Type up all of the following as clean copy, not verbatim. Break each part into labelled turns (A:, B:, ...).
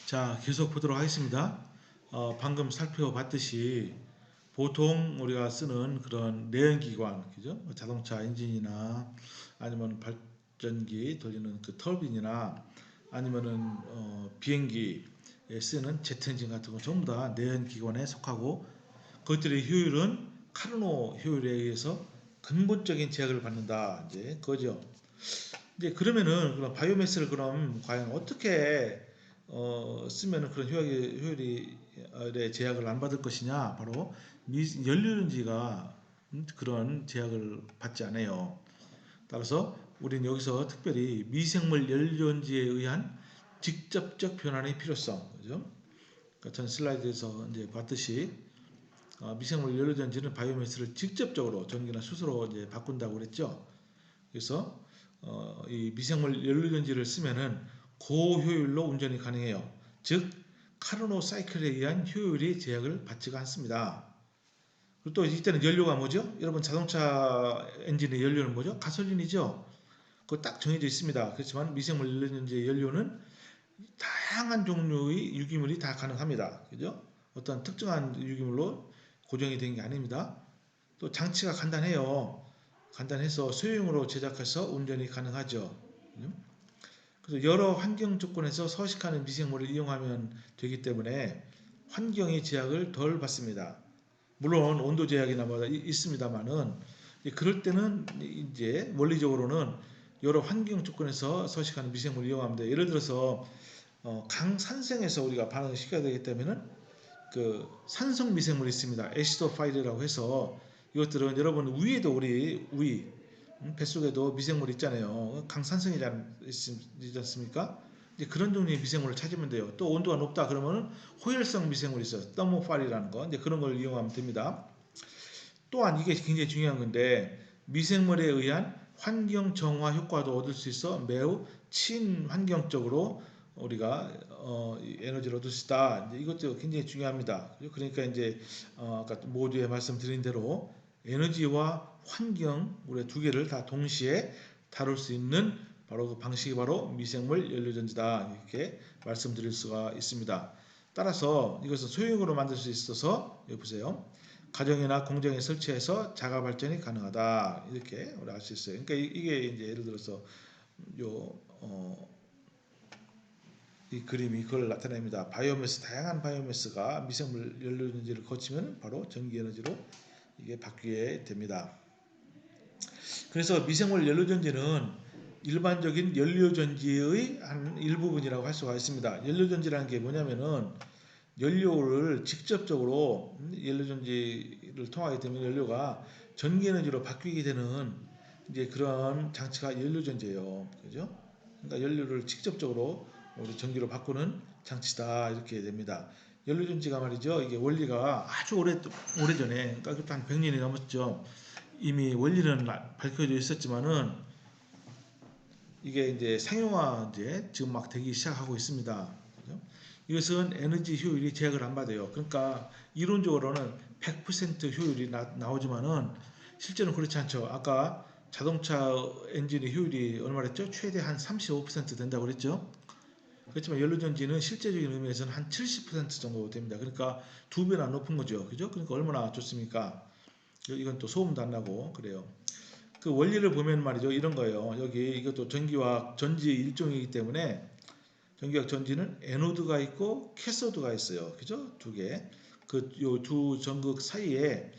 A: 자, 계속 보도록 하겠습니다. 방금 살펴봤듯이 보통 우리가 쓰는 그런 내연기관, 그죠? 뭐 자동차 엔진이나 아니면 발전기 돌리는 그 터빈이나 아니면은 비행기에 쓰는 제트 엔진 같은 거 전부 다 내연기관에 속하고 그것들의 효율은 카르노 효율에 의해서 근본적인 제약을 받는다. 이제 그거죠. 이제 그러면은 그럼 바이오매스를 그럼 과연 어떻게 쓰면은 그런 효율의 제약을 안 받을 것이냐? 바로 연료전지가 그런 제약을 받지 않아요. 따라서 우리는 여기서 특별히 미생물 연료전지에 의한 직접적 변환의 필요성, 그죠? 그러니까 전 슬라이드에서 이제 봤듯이 미생물 연료전지는 바이오매스를 직접적으로 전기나 수소로 이제 바꾼다고 그랬죠. 그래서 이 미생물 연료전지를 쓰면은 고효율로 운전이 가능해요. 즉 카르노 사이클에 의한 효율이 제약을 받지가 않습니다. 그리고 또 이때는 연료가 뭐죠? 여러분 자동차 엔진의 연료는 뭐죠? 가솔린이죠. 그거 딱 정해져 있습니다. 그렇지만 미생물 연료전지의 연료는 다양한 종류의 유기물이 다 가능합니다. 그죠? 어떤 특정한 유기물로 고정이 된 게 아닙니다. 또 장치가 간단해요. 간단해서 소형으로 제작해서 운전이 가능하죠. 그래서 여러 환경 조건에서 서식하는 미생물을 이용하면 되기 때문에 환경의 제약을 덜 받습니다. 물론 온도 제약이나 뭐 있습니다만은 그럴 때는 이제 원리적으로는 여러 환경 조건에서 서식하는 미생물을 이용하면 돼. 예를 들어서 강산성에서 우리가 반응을 시켜야 되기 때문에는 그 산성 미생물이 있습니다. 애시도파일이라고 해서 이것들은 여러분 위에도 우리 위 뱃속에도 미생물 있잖아요. 강산성이지 않습니까? 이제 그런 종류의 미생물을 찾으면 돼요. 또 온도가 높다 그러면은 호열성 미생물이 있어요. 더모파일이라는 거. 이제 그런 걸 이용하면 됩니다. 또한 이게 굉장히 중요한 건데 미생물에 의한 환경 정화 효과도 얻을 수 있어 매우 친환경적으로 우리가 에너지를 얻을 수 있다. 이것도 굉장히 중요합니다. 그러니까 이제 아까 모두에 말씀드린 대로 에너지와 환경 우리 두 개를 다 동시에 다룰 수 있는 바로 그 방식이 바로 미생물 연료전지다. 이렇게 말씀드릴 수가 있습니다. 따라서 이것은 소형으로 만들 수 있어서 여기 보세요. 가정이나 공장에 설치해서 자가 발전이 가능하다. 이렇게 우리 알 수 있어요. 그러니까 이게 이제 예를 들어서 요 이 그림이 그걸 나타냅니다. 바이오매스 다양한 바이오매스가 미생물 연료전지를 거치면 바로 전기 에너지로 이게 바뀌게 됩니다. 그래서 미생물 연료전지는 일반적인 연료전지의 한 일부분이라고 할 수가 있습니다. 연료전지라는 게 뭐냐면은 연료를 직접적으로 연료전지를 통하게 되면 연료가 전기에너지로 바뀌게 되는 이제 그런 장치가 연료전지예요. 그죠? 그러니까 연료를 직접적으로 우리 전기로 바꾸는 장치다 이렇게 됩니다. 연료전지가 말이죠. 이게 원리가 아주 오래전에 그러니까 한 100년이 넘었죠. 이미 원리는 밝혀져 있었지만은 이게 이제 상용화 이제 지금 막 되기 시작하고 있습니다. 그죠? 이것은 에너지 효율이 제약을 안 받아요. 그러니까 이론적으로는 100% 효율이 나오지만은 실제는 그렇지 않죠. 아까 자동차 엔진의 효율이 얼마랬죠? 최대 한 35% 된다고 그랬죠. 그렇지만 연료전지는 실제적인 의미에서는 한 70% 정도 됩니다. 그러니까 두 배나 높은 거죠. 그죠? 그러니까 얼마나 좋습니까? 이건 또 소음도 안 나고 그래요. 그 원리를 보면 말이죠. 이런 거예요. 여기 이것도 전기화학 전지의 일종이기 때문에 전기화학 전지는 에노드가 있고 캐소드가 있어요. 그죠? 두 개. 그 요 두 전극 사이에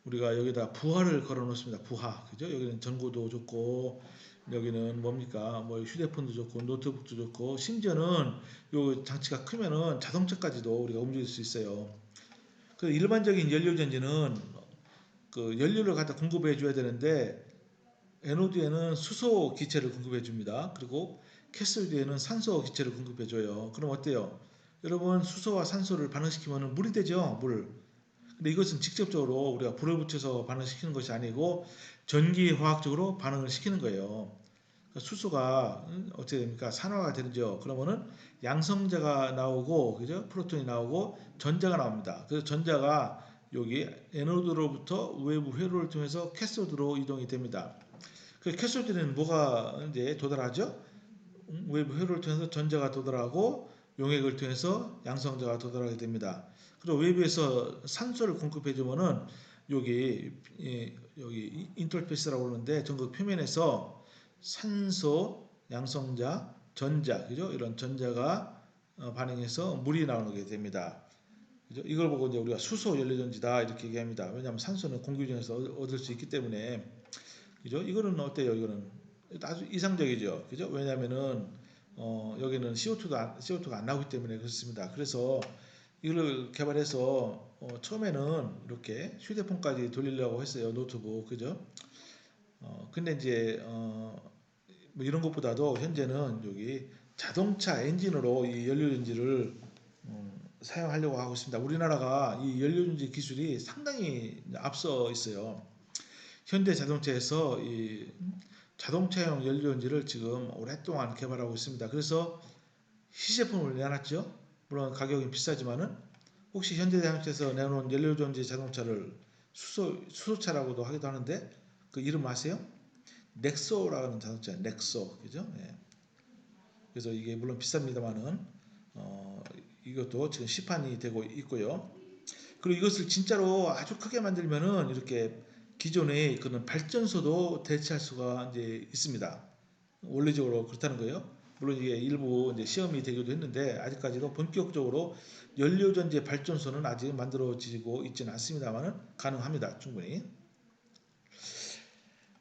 A: 우리가 여기다 부하를 걸어 놓습니다. 부하. 그죠? 여기는 전구도 좋고 여기는 뭡니까? 뭐 휴대폰도 좋고 노트북도 좋고 심지어는 요 장치가 크면은 자동차까지도 우리가 움직일 수 있어요. 그 일반적인 연료 전지는 그 연료를 갖다 공급해 줘야 되는데 에노드에는 수소 기체를 공급해 줍니다. 그리고 캐소드에는 산소 기체를 공급해 줘요. 그럼 어때요? 여러분 수소와 산소를 반응시키면 물이 되죠. 물. 근데 이것은 직접적으로 우리가 불을 붙여서 반응시키는 것이 아니고 전기화학적으로 반응을 시키는 거예요. 그러니까 수소가 어떻게 됩니까? 산화가 되죠. 그러면은 양성자가 나오고 그죠? 프로톤이 나오고 전자가 나옵니다. 그래서 전자가 여기 에노드로부터 외부 회로를 통해서 캐소드로 이동이 됩니다. 그 캐소디는 뭐가 이제 도달하죠? 외부 회로를 통해서 전자가 도달하고 용액을 통해서 양성자가 도달하게 됩니다. 그리고 외부에서 산소를 공급해주면은 여기 인터페이스라고 그러는데 전극 표면에서 산소, 양성자, 전자, 그죠? 이런 전자가 반응해서 물이 나오게 됩니다. 그죠? 이걸 보고 이제 우리가 수소 연료전지다 이렇게 얘기합니다. 왜냐하면 산소는 공기 중에서 얻을 수 있기 때문에. 그죠? 이거는 어때요? 이거는 아주 이상적이죠. 그죠? 왜냐하면은 여기는 CO2가 안 나오기 때문에 그렇습니다. 그래서 이걸 개발해서 처음에는 이렇게 휴대폰까지 돌리려고 했어요. 노트북. 그죠? 근데 이제 뭐 이런 것보다도 현재는 여기 자동차 엔진으로 이 연료전지를 사용하려고 하고 있습니다. 우리나라가 이 연료전지 기술이 상당히 앞서 있어요. 현대 자동차에서 이 자동차용 연료전지를 지금 오랫동안 개발하고 있습니다. 그래서 시제품을 내놨죠. 물론 가격이 비싸지만은 혹시 현대자동차에서 내놓은 연료전지 자동차를 수소차라고도 하기도 하는데 그 이름 아세요? 넥소라는 자동차예요. 넥소, 그죠? 예. 그래서 이게 물론 비쌉니다만은 이것도 지금 시판이 되고 있고요. 그리고 이것을 진짜로 아주 크게 만들면은 이렇게 기존의 그런 발전소도 대체할 수가 이제 있습니다. 원리적으로 그렇다는 거예요. 물론 이게 일부 이제 시험이 되기도 했는데 아직까지도 본격적으로 연료전지 발전소는 아직 만들어지고 있지는 않습니다만은 가능합니다. 충분히.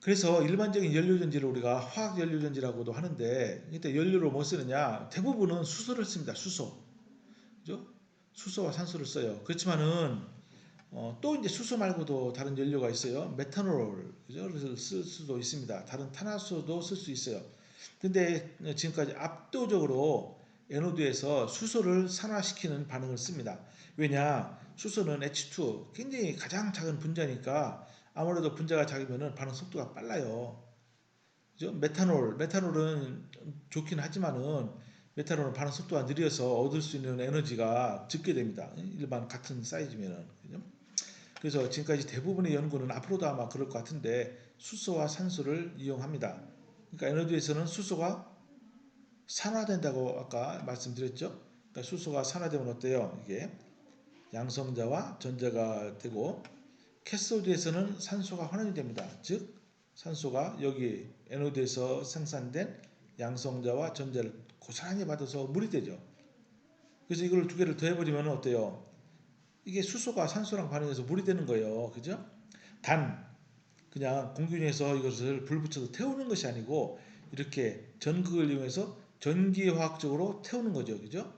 A: 그래서 일반적인 연료전지를 우리가 화학연료전지라고도 하는데 이때 연료를 뭐 쓰느냐 대부분은 수소를 씁니다. 수소. 그죠? 수소와 산소를 써요. 그렇지만은 또 이제 수소 말고도 다른 연료가 있어요. 메탄올, 그죠? 그래서 쓸 수도 있습니다. 다른 탄화수도 쓸 수 있어요. 근데 지금까지 압도적으로 에노드에서 수소를 산화시키는 반응을 씁니다. 왜냐? 수소는 H2 굉장히 가장 작은 분자니까 아무래도 분자가 작으면 반응 속도가 빨라요. 그죠? 메탄올은 좋긴 하지만은 메탄올은 반응 속도가 느려서 얻을 수 있는 에너지가 적게 됩니다. 일반 같은 사이즈면은. 그죠? 그래서 지금까지 대부분의 연구는 앞으로도 아마 그럴 것 같은데 수소와 산소를 이용합니다. 그러니까 에너지에서는 수소가 산화된다고 아까 말씀드렸죠. 그러니까 수소가 산화되면 어때요? 이게 양성자와 전자가 되고 캐소드에서는 산소가 환원이 됩니다. 즉 산소가 여기 에노드에서 생산된 양성자와 전자를 고스란히 받아서 물이 되죠. 그래서 이걸 두 개를 더해버리면 어때요? 이게 수소가 산소랑 반응해서 물이 되는 거예요. 그죠? 단 그냥 공기 중에서 이것을 불 붙여서 태우는 것이 아니고 이렇게 전극을 이용해서 전기화학적으로 태우는 거죠. 그죠?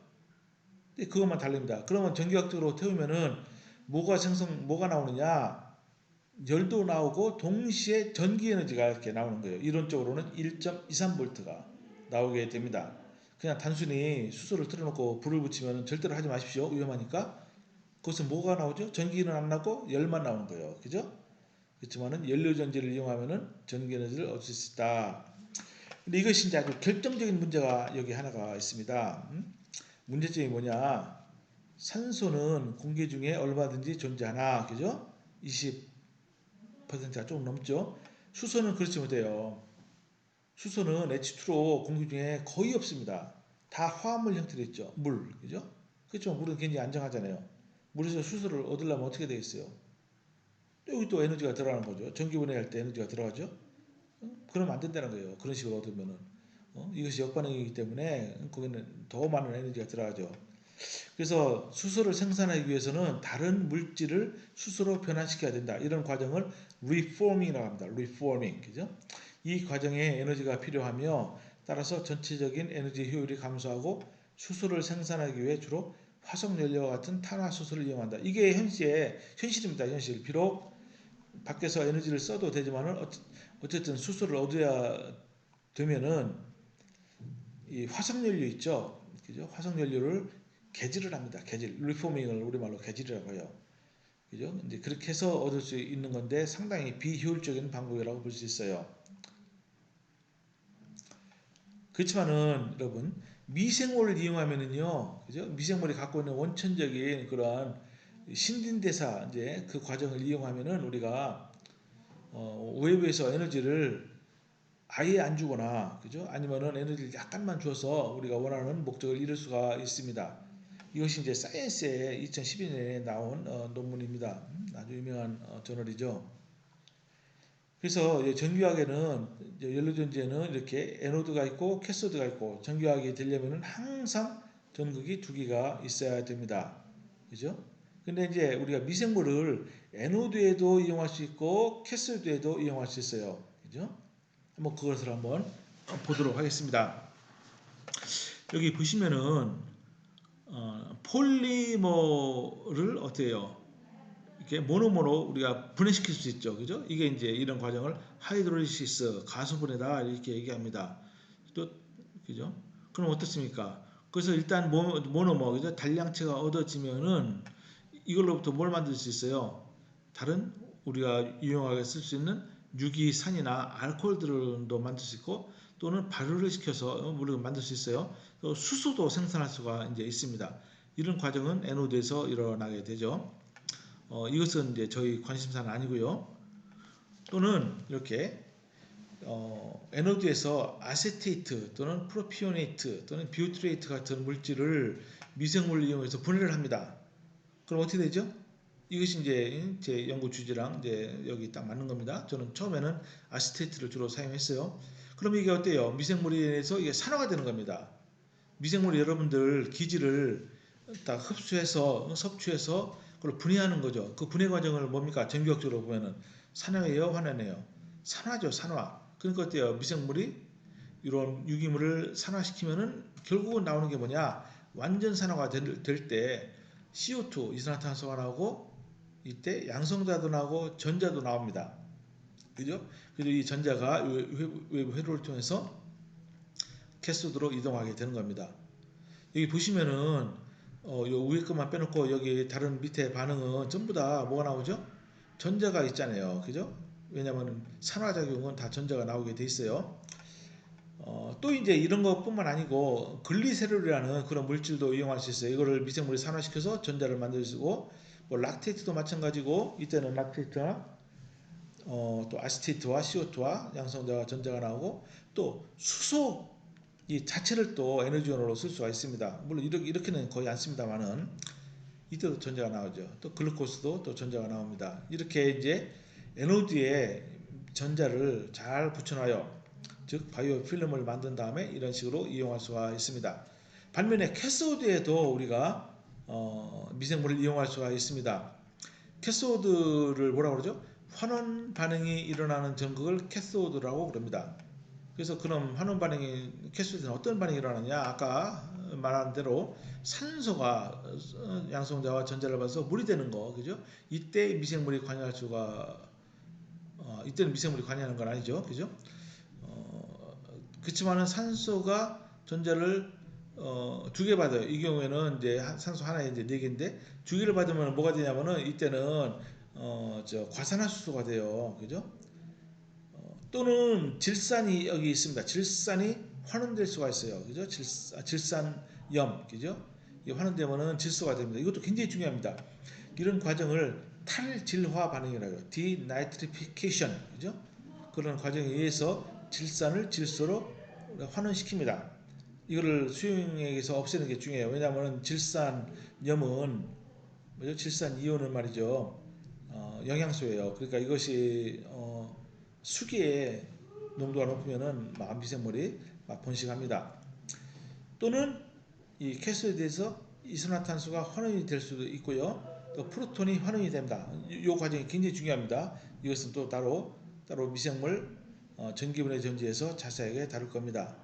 A: 근데 그것만 다릅니다. 그러면 전기화학적으로 태우면은 뭐가 나오느냐? 열도 나오고 동시에 전기 에너지가 이렇게 나오는 거예요. 이론적으로는 1.23V가 나오게 됩니다. 그냥 단순히 수소를 틀어놓고 불을 붙이면 절대로 하지 마십시오. 위험하니까. 그것은 뭐가 나오죠? 전기는 안 나고 열만 나오는 거예요. 그죠? 그렇지만은 연료전지를 이용하면은 전기 에너지를 얻을 수 있다. 근데 이것이 이제 아주 결정적인 문제가 여기 하나가 있습니다. 문제점이 뭐냐? 산소는 공기 중에 얼마든지 존재하나, 그죠? 20%가 조금 넘죠. 수소는 그렇지 못해요. 수소는 H2로 공기 중에 거의 없습니다. 다 화합물 형태로 있죠. 물, 그죠? 그렇지만 물은 굉장히 안정하잖아요. 물에서 수소를 얻으려면 어떻게 되겠어요? 여기 또 에너지가 들어가는 거죠. 전기 분해할 때 에너지가 들어가죠. 그러면 안 된다는 거예요. 그런 식으로 얻으면은 이것이 역반응이기 때문에 거기는 더 많은 에너지가 들어가죠. 그래서 수소를 생산하기 위해서는 다른 물질을 수소로 변환시켜야 된다. 이런 과정을 reforming이라고 합니다. reforming, 그죠? 이 과정에 에너지가 필요하며 따라서 전체적인 에너지 효율이 감소하고 수소를 생산하기 위해 주로 화석 연료와 같은 탄화수소를 이용한다. 이게 현실입니다. 현실. 비록 밖에서 에너지를 써도 되지만은 어쨌든 수소를 얻어야 되면은 이 화석연료 있죠. 그죠? 화석연료를 개질을 합니다. 개질. 리포밍을 우리말로 개질이라고 해요. 그죠? 이제 그렇게 해서 얻을 수 있는 건데 상당히 비효율적인 방법이라고 볼 수 있어요. 그렇지만은 여러분 미생물을 이용하면은요. 그죠? 미생물이 갖고 있는 원천적인 그러한 신진대사 이제 그 과정을 이용하면은 우리가 외부에서 에너지를 아예 안 주거나, 그죠? 아니면은 에너지를 약간만 줘서 우리가 원하는 목적을 이룰 수가 있습니다. 이것이 이제 사이언스에 2012년에 나온 논문입니다. 아주 유명한 저널이죠. 그래서 전기화학에는 연료전지에는 이렇게 에노드가 있고 캐소드가 있고, 전기화학이 되려면은 항상 전극이 두 개가 있어야 됩니다. 그죠? 근데 이제 우리가 미생물을 에노드에도 이용할 수 있고 캐소드에도 이용할 수 있어요. 그죠? 한번 그것을 한번 보도록 하겠습니다. 여기 보시면은 폴리머를 어때요? 이렇게 모노모로 우리가 분해시킬 수 있죠. 그죠? 이게 이제 이런 과정을 하이드롤리시스 가수분해다 이렇게 얘기합니다. 또 그죠? 그럼 어떻습니까? 그래서 일단 모노머 그죠? 단량체가 얻어지면은 이걸로부터 뭘 만들 수 있어요? 다른 우리가 유용하게 쓸 수 있는 유기산이나 알코올들도 만들 수 있고, 또는 발효를 시켜서 물을 만들 수 있어요. 또 수소도 생산할 수가 이제 있습니다. 이런 과정은 에노드에서 일어나게 되죠. 이것은 이제 저희 관심사는 아니고요. 또는 이렇게 에너지에서 아세테이트 또는 프로피오네이트 또는 비오트레이트 같은 물질을 미생물을 이용해서 분해를 합니다. 그럼 어떻게 되죠? 이것이 이제 제 연구 주제랑 이제 여기 딱 맞는 겁니다. 저는 처음에는 아세테이트를 주로 사용했어요. 그럼 이게 어때요? 미생물에 의해서 이게 산화가 되는 겁니다. 미생물이 여러분들 기질을 다 흡수해서 섭취해서 그걸 분해하는 거죠. 그 분해 과정을 뭡니까? 전기학적으로 보면은 산화예요, 환화네요. 산화죠, 산화. 그러니까 어때요? 미생물이 이런 유기물을 산화시키면은 결국은 나오는 게 뭐냐? 완전 산화가 될 때 CO2 이산화탄소가 나오고, 이때 양성자도 나오고 전자도 나옵니다. 그죠? 그래서 이 전자가 외부 회로를 통해서 캐소드로 이동하게 되는 겁니다. 여기 보시면은 요 위에 것만 빼놓고 여기 다른 밑에 반응은 전부 다 뭐가 나오죠? 전자가 있잖아요. 그죠? 왜냐하면 산화작용은 다 전자가 나오게 돼 있어요. 또 이제 이런 것뿐만 아니고 글리세롤이라는 그런 물질도 이용할 수 있어요. 이거를 미생물이 산화시켜서 전자를 만들 수 있고, 뭐 락테이트도 마찬가지고, 이때는 락테이트나 또 아시테이트와 CO2와 양성자와 전자가 나오고, 또 수소 이 자체를 또 에너지원으로 쓸 수가 있습니다. 물론 이렇게는 거의 안 씁니다만은 이때도 전자가 나오죠. 또 글루코스도 또 전자가 나옵니다. 이렇게 이제 에너지에 전자를 잘 붙여놔요. 즉 바이오 필름을 만든 다음에 이런 식으로 이용할 수가 있습니다. 반면에 캐소드에도 우리가 미생물을 이용할 수가 있습니다. 캐소드를 뭐라고 그러죠? 환원 반응이 일어나는 전극을 캐소드라고 그럽니다. 그래서 그럼 환원 반응이 캐소드는 어떤 반응이 일어나냐? 아까 말한 대로 산소가 양성자와 전자를 받아서 물이 되는 거, 그죠? 이때 미생물이 관여할 수가 이때는 미생물이 관여하는 건 아니죠, 그죠? 그렇지만은 산소가 전자를 두 개 받아요. 이 경우에는 이제 산소 하나에 이제 네 개인데 두 개를 받으면 뭐가 되냐면은 이때는 과산화수소가 돼요, 그죠? 또는 질산이 여기 있습니다. 질산이 환원될 수가 있어요. 그죠? 질산염, 그죠? 이 환원되면은 질소가 됩니다. 이것도 굉장히 중요합니다. 이런 과정을 탈질화 반응이라고 해요. 디나이트리피케이션, 그죠? 그런 과정에 의해서 질산을 질소로 환원시킵니다. 이거를 수용액에서 없애는 게 중요해요. 왜냐하면 질산염은 뭐죠? 질산 이온은 말이죠. 영양소예요. 그러니까 이것이 수기의 농도가 높으면은 미생물이 막 번식합니다. 또는 이 캐스에 대해서 이산화탄소가 환원이 될 수도 있고요. 또 프로톤이 환원이 됩니다. 이 과정이 굉장히 중요합니다. 이것은 또 따로 미생물 전기분해 전지에서 자세하게 다룰 겁니다.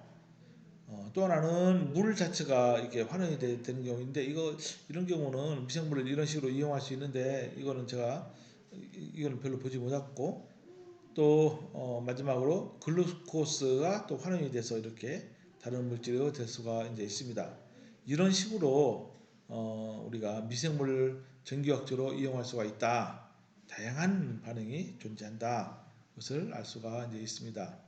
A: 또 하나는 물 자체가 이렇게 환원이 되는 경우인데, 이런 경우는 미생물을 이런 식으로 이용할 수 있는데, 이거는 별로 보지 못했고, 또 마지막으로 글루코스가 또 환원이 돼서 이렇게 다른 물질이 될 수가 이제 있습니다. 이런 식으로 우리가 미생물을 전기학적으로 이용할 수가 있다. 다양한 반응이 존재한다. 것을 알 수가 이제 있습니다.